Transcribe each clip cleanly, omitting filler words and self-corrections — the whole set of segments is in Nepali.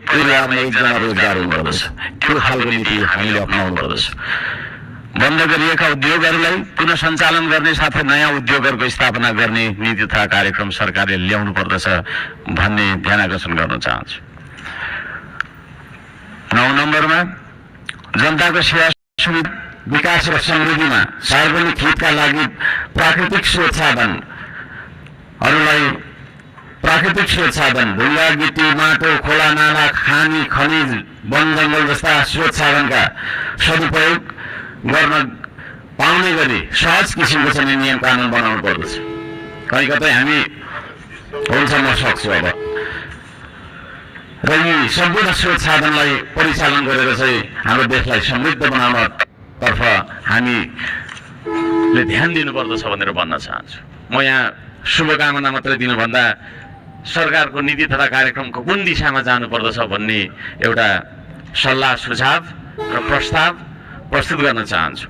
परिवारमा एकजना रोजगार हुनुपर्दछ। त्यो खालको नीति हामीले अपनाउनु पर्दछ। बन्द गरिएका उद्योगहरूलाई पुनः सञ्चालन गर्ने साथै नयाँ उद्योगहरूको स्थापना गर्ने नीति तथा कार्यक्रम सरकारले ल्याउनु पर्दछ भन्ने ध्यान आकर्षण गर्न चाहन्छु। 9 नम्बरमा जनताको सेवा सुविधा विकास र समृद्धिमा सार्वजनिक हितका लागि प्राकृतिक स्रोत साधन ढुङ्गा गिटी माटो खोला नाला खानी खनिज वन जङ्गल जस्ता स्रोत साधनका सदुपयोग गर्न पाउने गरी सहज किसिमको चाहिँ नियम कानुन बनाउनु पर्दछ। कहीँ कतै हामी हुन्छ म सक्छु अब र यी सम्पूर्ण स्रोत साधनलाई परिचालन गरेर चाहिँ हाम्रो देशलाई समृद्ध बनाउनतर्फ हामीले ध्यान दिनुपर्दछ भनेर भन्न चाहन्छु। म यहाँ शुभकामना मात्रै दिनुभन्दा सरकारको नीति तथा कार्यक्रमको कुन दिशामा जानुपर्दछ भन्ने एउटा सल्लाह सुझाव र प्रस्ताव प्रस्तुत गर्न चाहन्छु।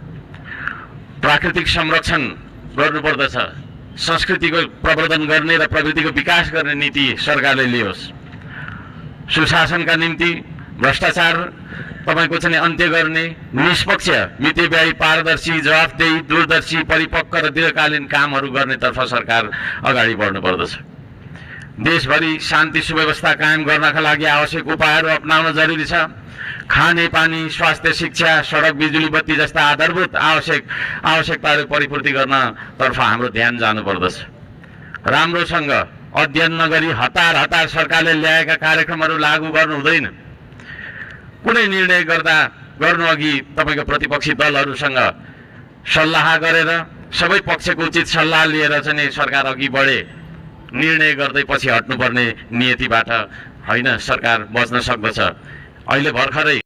प्राकृतिक संरक्षण गर्नुपर्दछ, संस्कृतिको प्रवर्धन गर्ने र प्रकृतिको विकास गर्ने नीति सरकारले लियोस्। सुशासनका निम्ति भ्रष्टाचार तपाईको चाहिँ अन्त्य गर्ने, निष्पक्ष मितव्ययी पारदर्शी जवाफदेही दूरदर्शी परिपक्व र दीर्घकालीन कामहरू गर्नेतर्फ सरकार अगाडि बढ्नु पर्दछ। देशभरि शान्ति सुव्यवस्था कायम गर्नका लागि आवश्यक उपायहरू अपनाउन जरुरी छ। खाने पानी, स्वास्थ्य, शिक्षा, सडक, बिजुली बत्ती जस्ता आधारभूत आवश्यकताहरू परिपूर्ति गर्नतर्फ हाम्रो ध्यान जानुपर्दछ। राम्रोसँग अध्ययन नगरी हतार सरकारले ल्याएका कार्यक्रमहरू लागू गर्नु हुँदैन। कुनै निर्णय गर्नु अघि तपाईको प्रतिपक्षी दलहरूसँग सल्लाह गरेर सबै पक्षको उचित सल्लाह लिएर चाहिँ सरकार अघि बढे। निर्णय गर्दै पछि हट्नुपर्ने नियतिबाट होइन सरकार बच्न सक्दछ। अहिले भर्खरै